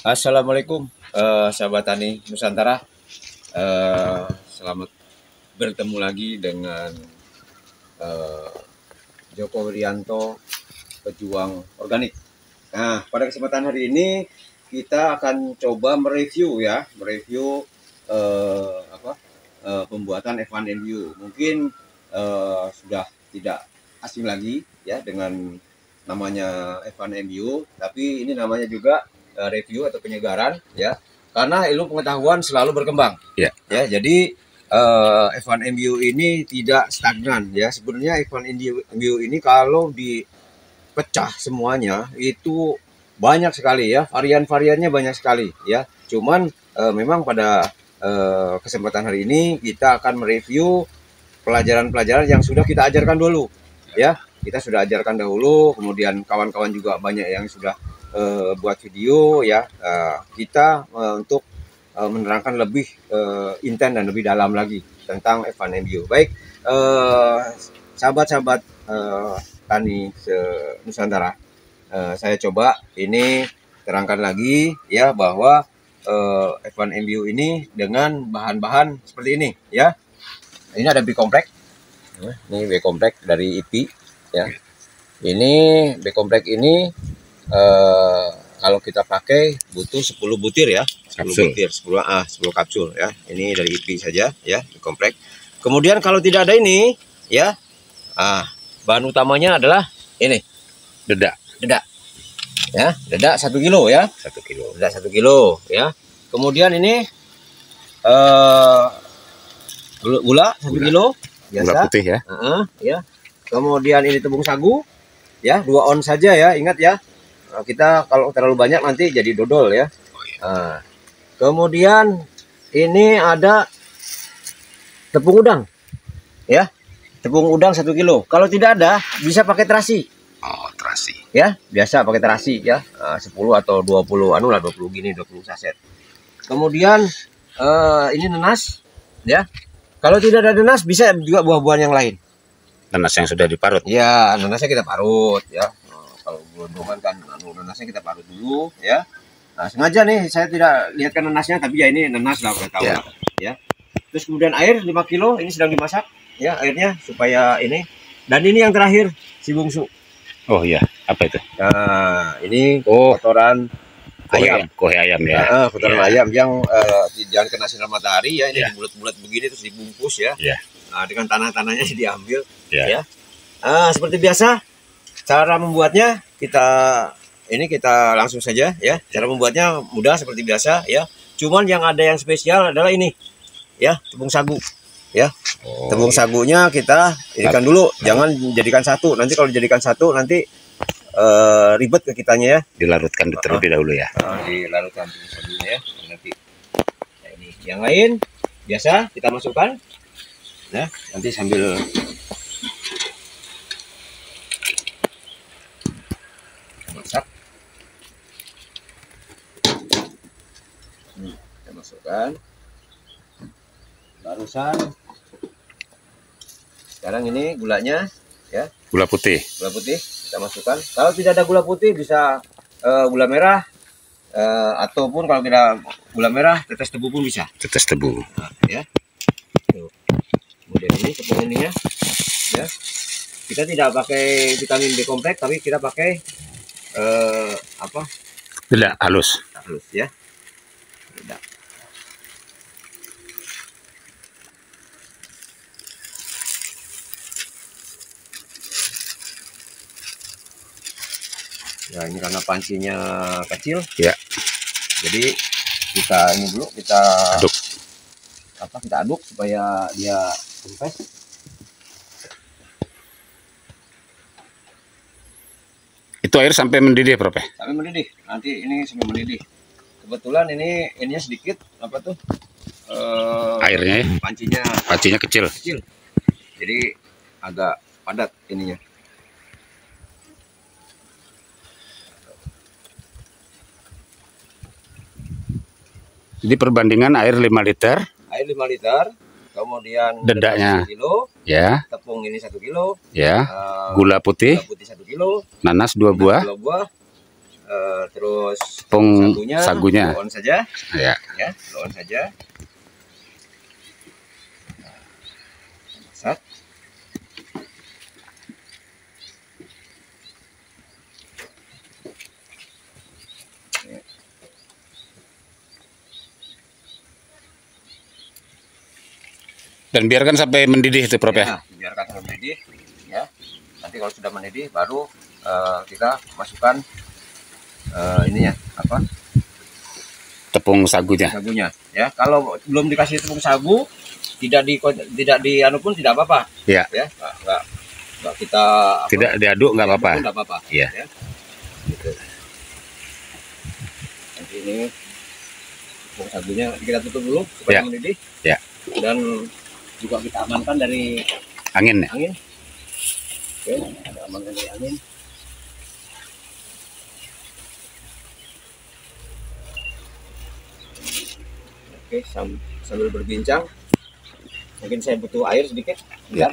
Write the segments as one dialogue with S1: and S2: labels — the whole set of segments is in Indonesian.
S1: Assalamualaikum, sahabat Tani Nusantara. Selamat bertemu lagi dengan eh, Joko Wirianto, pejuang organik. Nah, pada kesempatan hari ini kita akan coba mereview pembuatan F1MU. Mungkin sudah tidak asing lagi ya dengan namanya F1MU, tapi ini namanya juga review atau penyegaran ya, karena ilmu pengetahuan selalu berkembang.
S2: Ya.
S1: Ya, jadi F1MU ini tidak stagnan ya. Sebenarnya F1MU ini kalau dipecah semuanya itu banyak sekali ya, varian-variannya banyak sekali ya. Cuman memang pada kesempatan hari ini kita akan mereview pelajaran-pelajaran yang sudah kita ajarkan dulu ya. Kita sudah ajarkan dahulu, kemudian kawan-kawan juga banyak yang sudah buat video ya. Kita untuk menerangkan lebih intens dan lebih dalam lagi tentang F1MU. Baik, sahabat-sahabat Tani Nusantara, saya coba ini terangkan lagi ya, bahwa F1MU ini dengan bahan-bahan seperti ini ya. Ini ada B-komplek. Ini B-komplek dari IP ya. Ini B-komplek ini kalau kita pakai butuh 10 butir ya. 10
S2: Kapsul.
S1: butir, 10 kapsul ya. Ini dari IP saja ya, B-komplek. Kemudian kalau tidak ada ini ya, bahan utamanya adalah ini,
S2: Dedak
S1: dedak. Ya, dedak 1 kilo ya.
S2: 1 kilo.
S1: Dedak 1 kilo ya. Kemudian ini gula 1 kilo biasa.
S2: Gula putih ya.
S1: Ya. Kemudian ini tepung sagu ya, 2 on saja ya, ingat ya. Kita kalau terlalu banyak nanti jadi dodol ya. Kemudian ini ada tepung udang ya, tepung udang 1 kilo. Kalau tidak ada bisa pakai terasi.
S2: Oh, terasi.
S1: Ya, biasa pakai terasi ya. 10 atau 20 20 gini, 20 saset. Kemudian ini nanas ya. Kalau tidak ada nanas bisa juga buah-buahan yang lain.
S2: Nanas yang sudah diparut.
S1: Ya, nanasnya kita parut ya. Kalau gelondongan kan nanasnya kita parut dulu ya. Nah, sengaja nih saya tidak lihatkan nanasnya, tapi ya ini nanas lah, udah tahu
S2: Ya.
S1: lah, ya. Terus kemudian air 5 kilo ini sedang dimasak ya, airnya supaya ini. Dan ini yang terakhir si bungsu.
S2: Oh iya, apa itu?
S1: Nah, ini kotoran ayam.
S2: Kohe ayam ya.
S1: Kotoran
S2: Ya.
S1: ayam yang jangan kena sinar matahari ya, ini
S2: Ya.
S1: dibulat-bulat begini terus dibungkus ya.
S2: Ya.
S1: Nah, dengan tanah-tanahnya diambil
S2: Ya.
S1: ya. Seperti biasa cara membuatnya kita langsung saja ya. Cara membuatnya mudah seperti biasa ya. Cuman yang ada yang spesial adalah ini ya, tepung sagu ya.
S2: Oh,
S1: Tepung sagunya kita jadikan dulu, jangan jadikan satu. Nanti kalau dijadikan satu nanti ribet ke kitanya ya.
S2: dilarutkan terlebih dahulu ya.
S1: Dilarutkan tepung sagunya ya. Nanti nah, ini yang lain biasa kita masukkan. Nah, nanti sambil masak, kita masukkan barusan. Sekarang ini gulanya ya,
S2: Gula putih.
S1: gula putih kita masukkan. Kalau tidak ada gula putih bisa gula merah, ataupun kalau tidak gula merah tetes tebu pun bisa.
S2: Tetes tebu.
S1: Nah, ya. Tuh. Kemudian ini tepung ininya ya. Kita tidak pakai vitamin B kompleks, tapi kita pakai
S2: Dedak halus.
S1: halus ya. Dedak. Ya, ini karena pancinya kecil
S2: Ya.
S1: jadi kita ini dulu, kita
S2: Aduk.
S1: kita aduk supaya dia kempes.
S2: Itu air sampai mendidih, Prof.
S1: Sampai mendidih. Nanti ini sampai mendidih. Kebetulan ininya sedikit
S2: Airnya ya.
S1: pancinya
S2: kecil.
S1: jadi agak padat ininya.
S2: Jadi perbandingan air 5 liter.
S1: Air 5 liter, kemudian
S2: Dedaknya
S1: 1 kilo,
S2: ya.
S1: tepung ini 1 kilo,
S2: Ya. Gula putih
S1: 1 kilo,
S2: nanas 2 buah.
S1: 2 buah, terus
S2: Tepung sagunya.
S1: blow on saja,
S2: Ya.
S1: ya, blow on saja. Masak.
S2: Dan biarkan sampai mendidih itu Prof ya.
S1: Ya, biarkan sampai mendidih, ya. Nanti kalau sudah mendidih, baru kita masukkan ininya, apa?
S2: Tepung sagunya.
S1: Sagunya, ya. Kalau belum dikasih tepung sagu, tidak di anu pun tidak apa-apa.
S2: Ya.
S1: Ya, nggak kita apa,
S2: Tidak diaduk nggak apa-apa.
S1: Nggak apa-apa.
S2: Iya.
S1: Ya. Gitu. Nanti ini tepung sagunya kita tutup dulu supaya
S2: Ya.
S1: mendidih.
S2: Ya.
S1: Dan juga kita amankan dari
S2: Angin ya.
S1: angin. Oke, kita amankan dari angin. Oke, sambil berbincang, mungkin saya butuh air sedikit.
S2: Ya.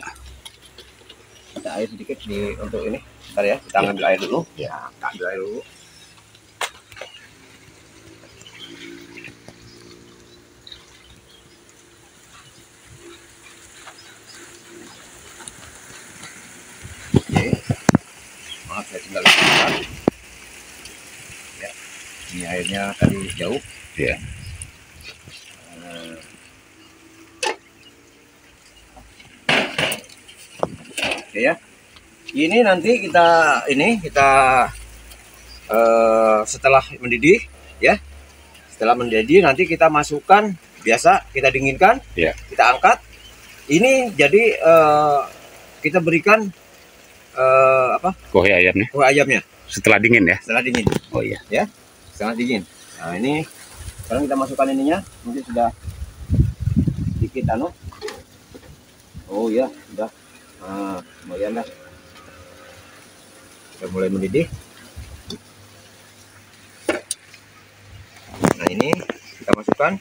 S1: Ada air sedikit untuk ini. Bentar ya, kita ambil air dulu.
S2: Ya.
S1: Kita ambil air dulu. Oke. Maaf, saya tinggal sebentar. Ya, ini airnya tadi jauh.
S2: Ya.
S1: Oke ya. Ini nanti kita setelah mendidih, ya. Setelah mendidih nanti kita masukkan, biasa kita dinginkan,
S2: Ya.
S1: kita angkat. Ini jadi kita berikan apa?
S2: Kuah ayamnya.
S1: Kuah ayamnya
S2: Setelah dingin ya.
S1: setelah dingin,
S2: Oh iya.
S1: ya. Setelah dingin. Nah, ini sekarang kita masukkan ininya, mungkin sudah sedikit anu. Oh ya, sudah. Nah, lumayan lah. Sudah mulai mendidih. Nah, ini kita masukkan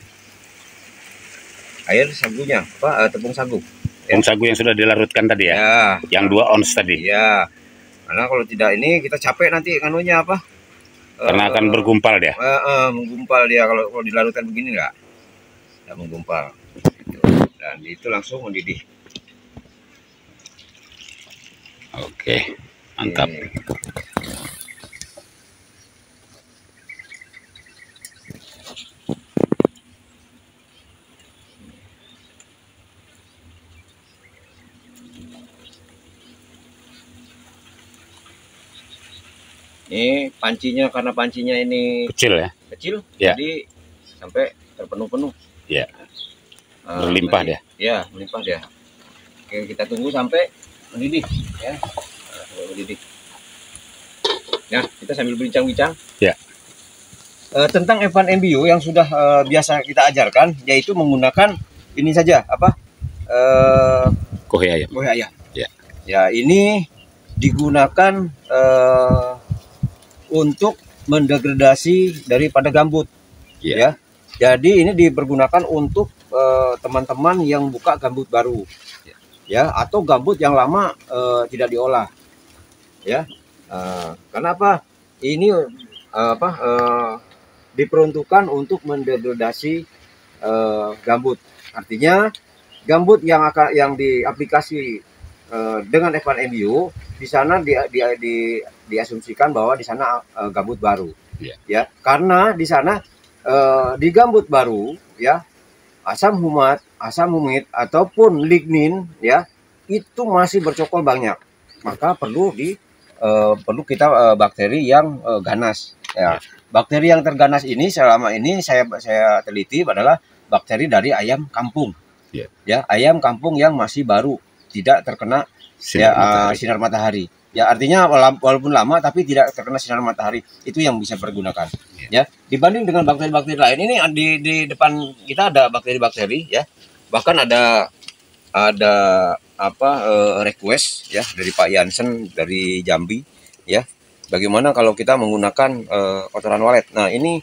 S1: air sagunya, tepung sagu.
S2: Tepung sagu yang sudah dilarutkan tadi ya.
S1: Ya,
S2: Yang 2 ons tadi.
S1: ya. Karena kalau tidak ini kita capek nanti kanunya apa?
S2: Karena akan bergumpal dia.
S1: Menggumpal dia kalau dilarutkan begini enggak menggumpal. Gitu. Dan itu langsung mendidih.
S2: Oke, mantap.
S1: Ini pancinya, karena pancinya ini
S2: Kecil ya.
S1: kecil,
S2: Ya.
S1: jadi sampai terpenuh-penuh.
S2: Ya. Berlimpah dia.
S1: Ya, melimpah dia. Oke, kita tunggu sampai mendidih, ya. Nah, sampai mendidih. Nah, kita sambil bincang-bincang.
S2: Ya.
S1: Tentang F1 MBU yang sudah biasa kita ajarkan, yaitu menggunakan ini saja, apa?
S2: Kuah ayam.
S1: Kuah ayam.
S2: Ya.
S1: Ya, ini digunakan untuk mendegradasi daripada gambut.
S2: Ya.
S1: Ya. Jadi ini dipergunakan untuk teman-teman yang buka gambut baru. Ya, atau gambut yang lama tidak diolah. Ya. Kenapa? Ini diperuntukkan untuk mendegradasi gambut. Artinya gambut yang diaplikasi dengan F1 MBU di sana diasumsikan bahwa di sana gambut baru.
S2: Ya.
S1: Ya, karena di sana di gambut baru, ya, asam humat, asam humid ataupun lignin, ya, itu masih bercokol banyak. Maka perlu kita bakteri yang ganas. Ya. Bakteri yang terganas ini selama ini saya teliti adalah bakteri dari ayam kampung.
S2: Ya.
S1: Ya, ayam kampung yang masih baru, tidak terkena sinar matahari. Ya, artinya walaupun lama tapi tidak terkena sinar matahari, itu yang bisa pergunakan. Ya, dibanding dengan bakteri-bakteri lain, ini di depan kita ada bakteri-bakteri, ya. Bahkan ada request, ya, dari Pak Jansen dari Jambi, ya. Bagaimana kalau kita menggunakan kotoran walet? Nah, ini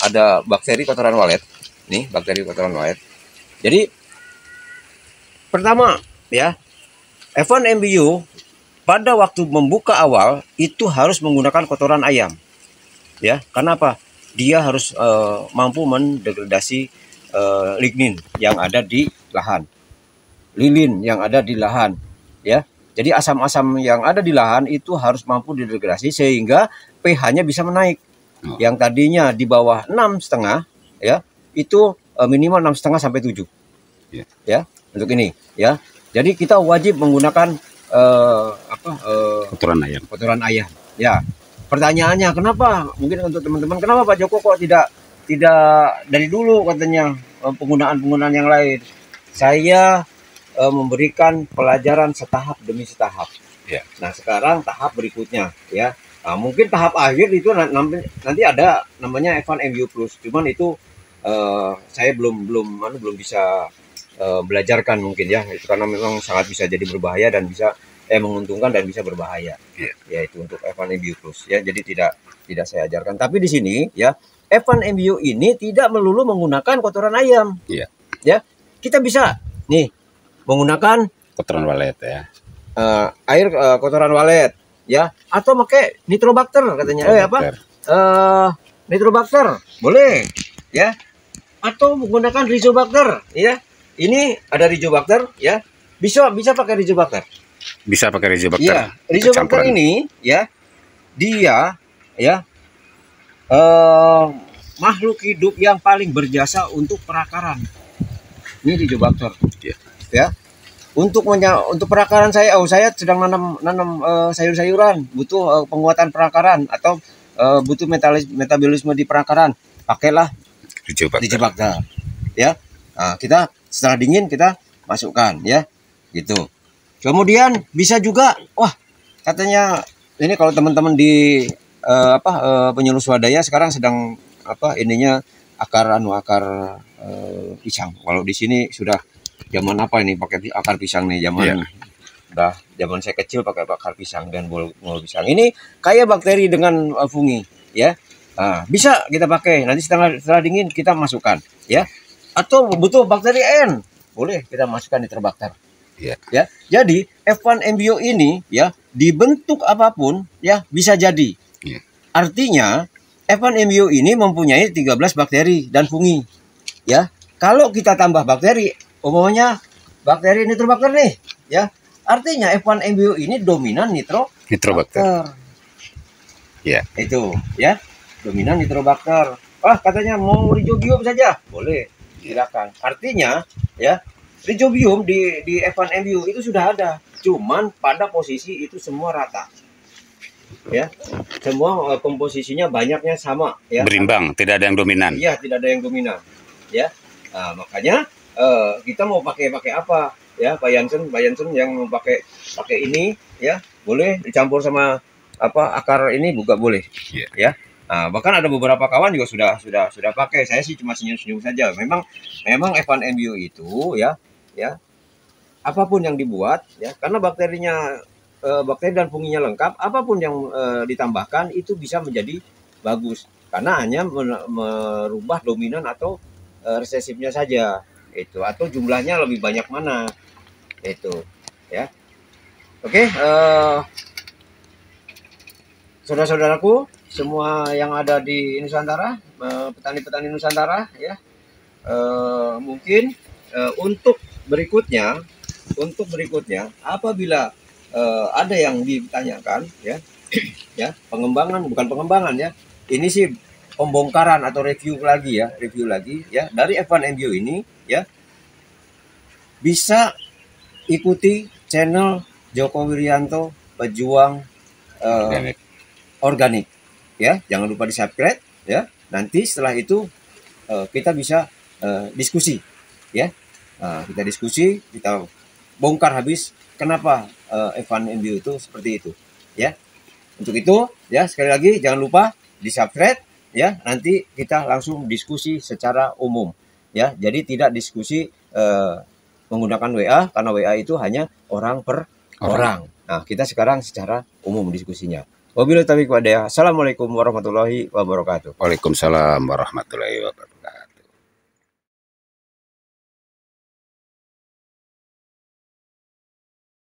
S1: ada bakteri kotoran walet. Nih, bakteri kotoran walet. Jadi pertama, ya, F1 MBU pada waktu membuka awal itu harus menggunakan kotoran ayam. ya. Karena apa? Dia harus mampu mendegradasi lignin yang ada di lahan, lilin yang ada di lahan, ya. Jadi asam-asam yang ada di lahan itu harus mampu didegradasi sehingga pH-nya bisa menaik. Yang tadinya di bawah 6,5, ya, itu minimal 6,5 sampai 7. Ya, untuk ini, ya. Jadi kita wajib menggunakan kotoran ayam. Ya. Pertanyaannya kenapa? Mungkin untuk teman-teman, kenapa Pak Joko kok tidak dari dulu katanya penggunaan yang lain? Saya memberikan pelajaran setahap demi setahap. Ya. Nah, sekarang tahap berikutnya, ya. Nah, mungkin tahap akhir itu nanti ada namanya F1 MU Plus. Cuman itu saya belum bisa belajarkan mungkin, ya. Itu karena memang sangat bisa jadi berbahaya dan bisa menguntungkan dan bisa berbahaya. Yaitu untuk F1 MU Plus, ya. Jadi tidak saya ajarkan. Tapi di sini, ya, F1 MU ini tidak melulu menggunakan kotoran ayam.
S2: Iya.
S1: Ya. Kita bisa nih menggunakan
S2: kotoran walet, ya.
S1: Air kotoran walet, ya, atau pakai nitrobakter katanya. Nitrobakter boleh, ya, atau menggunakan rizobakter, ya. Ini ada rizobakter, ya, bisa pakai rizobakter.
S2: Bisa pakai rizobakter.
S1: Iya, rizobakter ini, ya, dia, ya, makhluk hidup yang paling berjasa untuk perakaran. Ini rizobakter, ya. Untuk perakaran saya sedang nanam sayur-sayuran, butuh penguatan perakaran atau butuh metabolisme di perakaran, pakailah rizobakter, ya. Nah, kita setelah dingin kita masukkan, ya, gitu. Kemudian bisa juga, katanya ini kalau teman-teman di penyuluh swadaya sekarang sedang akar pisang. Kalau di sini sudah zaman apa ini pakai akar pisang nih, zaman saya kecil pakai akar pisang dan bol pisang. Ini kaya bakteri dengan fungi, ya. Nah, bisa kita pakai. Nanti setelah dingin kita masukkan, ya. Atau butuh bakteri N, boleh kita masukkan nitrobakter. Ya. Jadi F1 MBO ini, ya, dibentuk apapun, ya, bisa jadi. Artinya F1 MBO ini mempunyai 13 bakteri dan fungi, ya. Kalau kita tambah bakteri, umumnya bakteri nitrobakter nih, ya. Artinya F1 MBO ini dominan nitrobakter. Ya. Itu, ya. Dominan nitrobakter. Katanya mau rizobium saja, boleh. Silakan. Artinya, ya, rizobium di F1 MBO itu sudah ada. Cuman pada posisi itu semua rata. Ya. Semua komposisinya banyaknya sama, ya.
S2: Berimbang, tidak ada yang dominan.
S1: Iya, tidak ada yang dominan. Ya. Nah, makanya kita mau pakai apa, ya, Pak Jansen yang mau pakai ini, ya, boleh dicampur sama akar ini juga boleh, ya. Nah, bahkan ada beberapa kawan juga sudah pakai. Saya sih cuma senyum-senyum saja. Memang F1 MBO itu, ya, apapun yang dibuat, ya, karena bakteri dan funginya lengkap, apapun yang ditambahkan itu bisa menjadi bagus karena hanya merubah dominan atau resesifnya saja. Itu, atau jumlahnya lebih banyak mana, itu, ya. Oke, saudara-saudaraku semua yang ada di Nusantara, petani-petani Nusantara, ya, mungkin untuk berikutnya apabila ada yang ditanyakan, ya, ya, bukan pengembangan, ya, ini sih pembongkaran atau review lagi, ya, dari F1 MBO ini, ya, bisa ikuti channel Joko Wiryanto Pejuang Organik, ya. Jangan lupa di subscribe, ya. Nanti setelah itu kita bisa diskusi, ya. Kita diskusi, kita bongkar habis kenapa F1 MBO itu seperti itu, ya. Untuk itu, ya, sekali lagi jangan lupa di subscribe, ya. Nanti kita langsung diskusi secara umum, ya. Jadi tidak diskusi menggunakan WA, karena WA itu hanya orang per orang. Nah, kita sekarang secara umum diskusinya. Wabillahi taufiq wal hidayah. Assalamualaikum warahmatullahi wabarakatuh.
S2: Waalaikumsalam warahmatullahi wabarakatuh.